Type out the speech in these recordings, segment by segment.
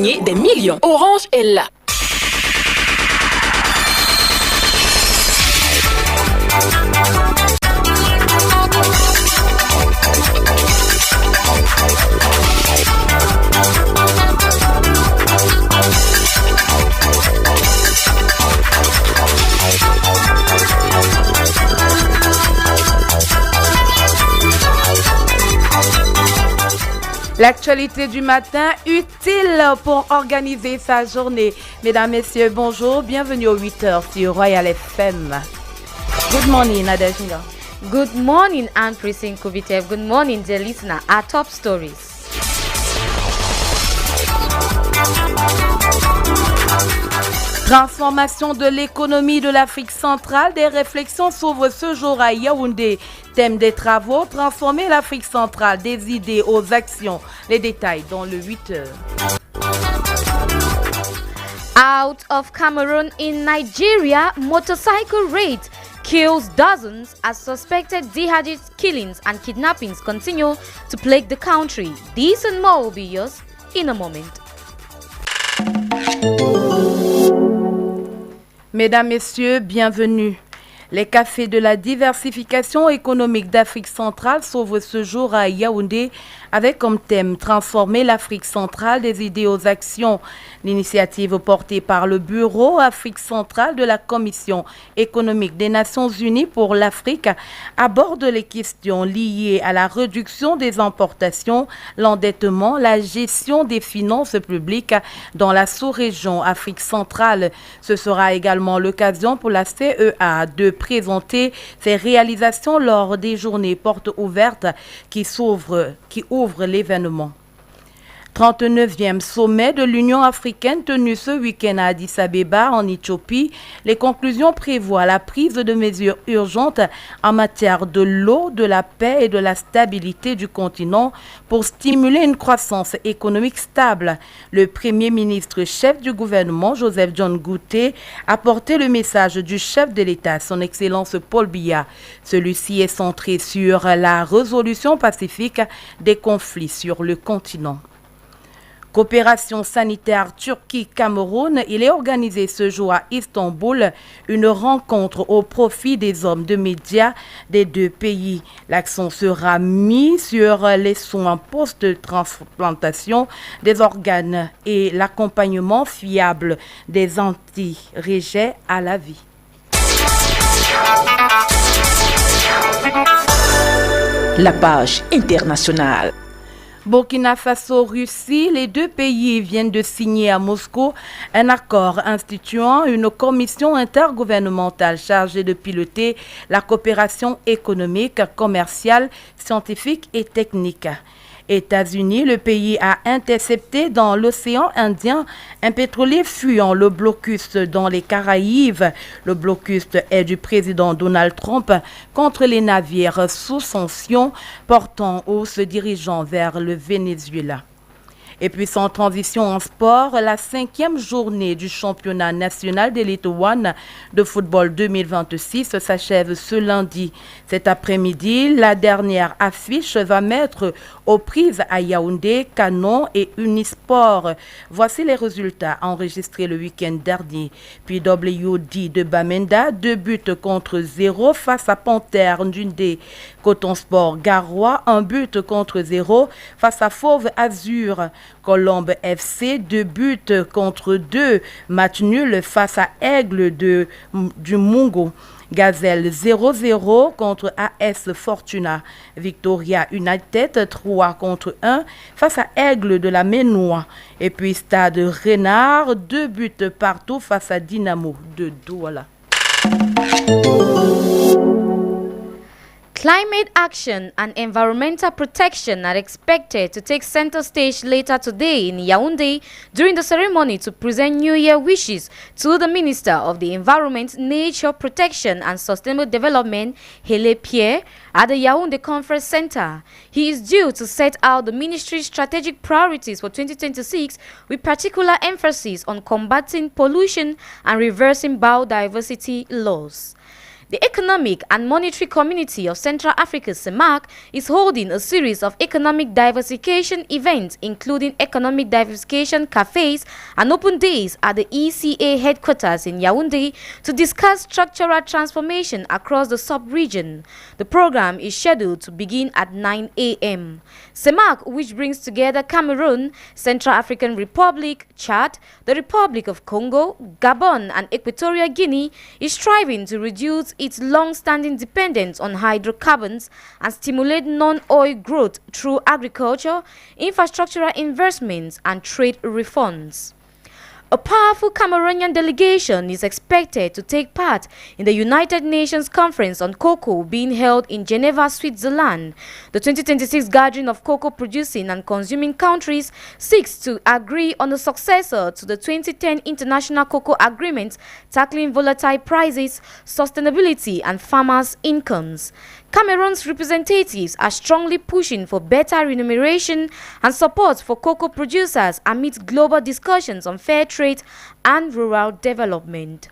gagner des millions. Orange est là. L'actualité du matin utile pour organiser sa journée. Mesdames, Messieurs, bonjour. Bienvenue aux 8h sur Royal FM. Good morning, Nadejda. Good morning, Anne Priscilla Kubitev. Good morning, dear listener. Our top stories. Transformation de l'économie de l'Afrique centrale. Des réflexions s'ouvrent ce jour à Yaoundé. Thème des travaux, transformer l'Afrique centrale, des idées aux actions. Les détails dans le 8h. Out of Cameroon in Nigeria, motorcycle raid kills dozens as suspected jihadist killings and kidnappings continue to plague the country. These and more will be yours in a moment. Mesdames, Messieurs, bienvenue. Les cafés de la diversification économique d'Afrique centrale s'ouvrent ce jour à Yaoundé avec comme thème « Transformer l'Afrique centrale des idées aux actions ». L'initiative portée par le Bureau Afrique centrale de la Commission économique des Nations unies pour l'Afrique aborde les questions liées à la réduction des importations, l'endettement, la gestion des finances publiques dans la sous-région Afrique centrale. Ce sera également l'occasion pour la CEA de présenter ses réalisations lors des journées portes ouvertes qui ouvrent l'événement. 39e sommet de l'Union africaine tenu ce week-end à Addis Abeba en Éthiopie. Les conclusions prévoient la prise de mesures urgentes en matière de l'eau, de la paix et de la stabilité du continent pour stimuler une croissance économique stable. Le Premier ministre chef du gouvernement, Joseph John Gouté, a porté le message du chef de l'État, son Excellence Paul Biya. Celui-ci est centré sur la résolution pacifique des conflits sur le continent. Coopération sanitaire Turquie-Cameroun, il est organisé ce jour à Istanbul une rencontre au profit des hommes de médias des deux pays. L'accent sera mis sur les soins post-transplantation des organes et l'accompagnement fiable des anti-rejets à la vie. La page internationale. Burkina Faso-Russie, les deux pays viennent de signer à Moscou un accord instituant une commission intergouvernementale chargée de piloter la coopération économique, commerciale, scientifique et technique. États-Unis, le pays a intercepté dans l'océan Indien un pétrolier fuyant le blocus dans les Caraïbes. Le blocus est du président Donald Trump contre les navires sous sanction portant ou se dirigeant vers le Venezuela. Et puis sans transition en sport, la 5e journée du championnat national d'élite One de football 2026 s'achève ce lundi. Cet après-midi, la dernière affiche va mettre aux prises à Yaoundé, Canon et Unisport. Voici les résultats enregistrés le week-end dernier. Puis WD de Bamenda, 2 buts contre 0 face à Panthère Ndundé. Coton Sport Garoua, 1 but contre 0 face à Fauve Azur. Colombe FC, 2 buts contre 2. Match nul face à Aigle du Mungo. Gazelle 0-0 contre AS Fortuna. Victoria United 3 contre 1 face à Aigle de la Ménois. Et puis Stade Renard, 2 buts partout face à Dynamo de Douala. Climate action and environmental protection are expected to take center stage later today in Yaoundé during the ceremony to present New Year wishes to the Minister of the Environment, Nature Protection and Sustainable Development, Hele Pierre, at the Yaoundé Conference Center. He is due to set out the ministry's strategic priorities for 2026 with particular emphasis on combating pollution and reversing biodiversity loss. The Economic and Monetary Community of Central Africa, CEMAC, is holding a series of economic diversification events, including economic diversification cafes and open days at the ECA headquarters in Yaoundé to discuss structural transformation across the sub-region. The program is scheduled to begin at 9 a.m. CEMAC, which brings together Cameroon, Central African Republic, Chad, the Republic of Congo, Gabon, and Equatorial Guinea, is striving to reduce its long-standing dependence on hydrocarbons and stimulate non-oil growth through agriculture, infrastructural investments, and trade reforms. A powerful Cameroonian delegation is expected to take part in the United Nations Conference on Cocoa being held in Geneva, Switzerland. The 2026 gathering of cocoa producing and consuming countries seeks to agree on a successor to the 2010 International Cocoa Agreement tackling volatile prices, sustainability, and farmers' incomes. Cameroon's representatives are strongly pushing for better remuneration and support for cocoa producers amid global discussions on fair trade and rural development.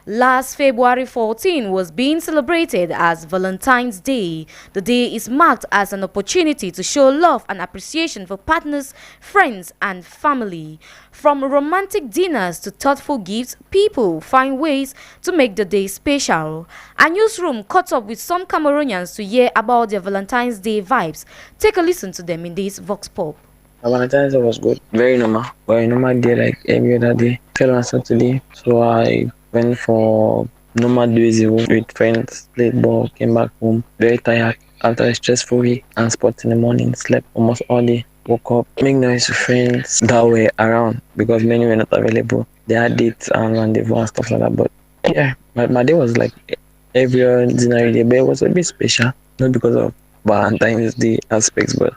Last February 14 was being celebrated as Valentine's Day. The day is marked as an opportunity to show love and appreciation for partners, friends, and family. From romantic dinners to thoughtful gifts, people find ways to make the day special. Our newsroom caught up with some Cameroonians to hear about their Valentine's Day vibes. Take a listen to them in this Vox Pop. Valentine's Day was good. Very normal. But a normal day like every other day. Fell on Saturday, so I went for normal days with friends, played ball, came back home, very tired after a stressful week and sports in the morning, slept almost all day, woke up, make noise with friends that were around because many were not available. They had dates and rendezvous and stuff like that. But yeah, my day was like every ordinary day, but it was a bit special, not because of Valentine's Day aspects, but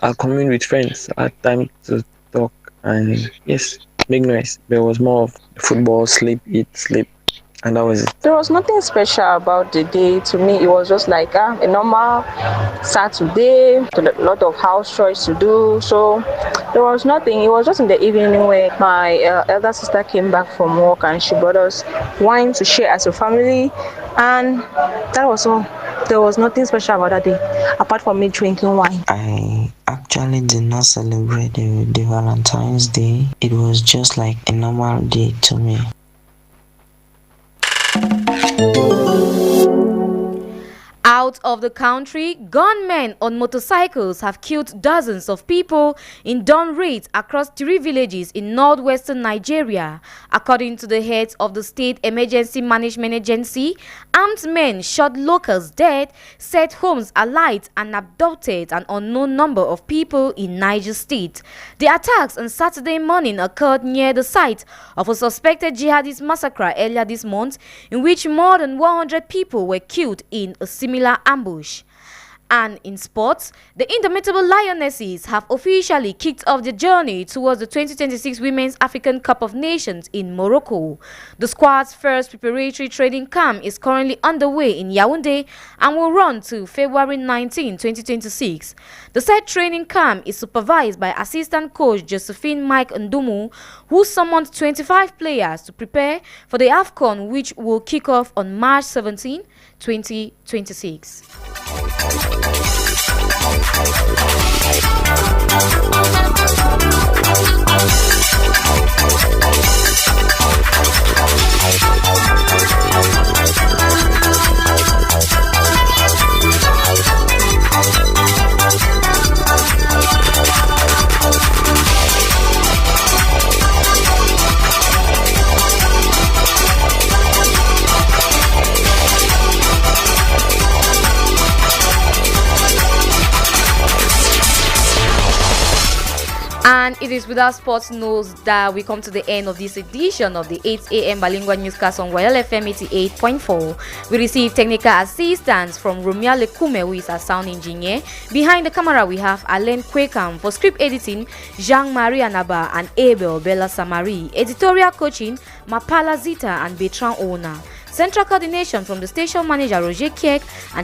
I commune with friends. I had time to talk and yes, make noise. There was more of football, sleep, eat, sleep, and that was it. There was nothing special about the day. To me, it was just like a normal Saturday, a lot of house chores to do. So there was nothing. It was just in the evening where my elder sister came back from work and she brought us wine to share as a family, and that was all. There was nothing special about that day, apart from me drinking wine. I actually did not celebrate the Valentine's Day. It was just like a normal day to me. Out of the country, gunmen on motorcycles have killed dozens of people in dawn raids across 3 villages in northwestern Nigeria. According to the heads of the State Emergency Management Agency, armed men shot locals dead, set homes alight, and abducted an unknown number of people in Niger State. The attacks on Saturday morning occurred near the site of a suspected jihadist massacre earlier this month, in which more than 100 people were killed in a similar ambush. And in sports, the Indomitable Lionesses have officially kicked off the journey towards the 2026 Women's African Cup of Nations in Morocco. The squad's first preparatory training camp is currently underway in Yaoundé and will run to February 19, 2026. The said training camp is supervised by assistant coach Josephine Mike Ndumu, who summoned 25 players to prepare for the AFCON, which will kick off on March 17, 2026. And it is with our sports news that we come to the end of this edition of the 8 a.m. bilingual newscast on Royal FM 88.4. We received technical assistance from Romeo Lekume, who is our sound engineer. Behind the camera, we have Alain Kwekam. For script editing, Jean-Marie Anaba and Abel Bella Samari. Editorial coaching, Mapala Zita and Bertrand Ona. Central coordination from the station manager Roger Kiek and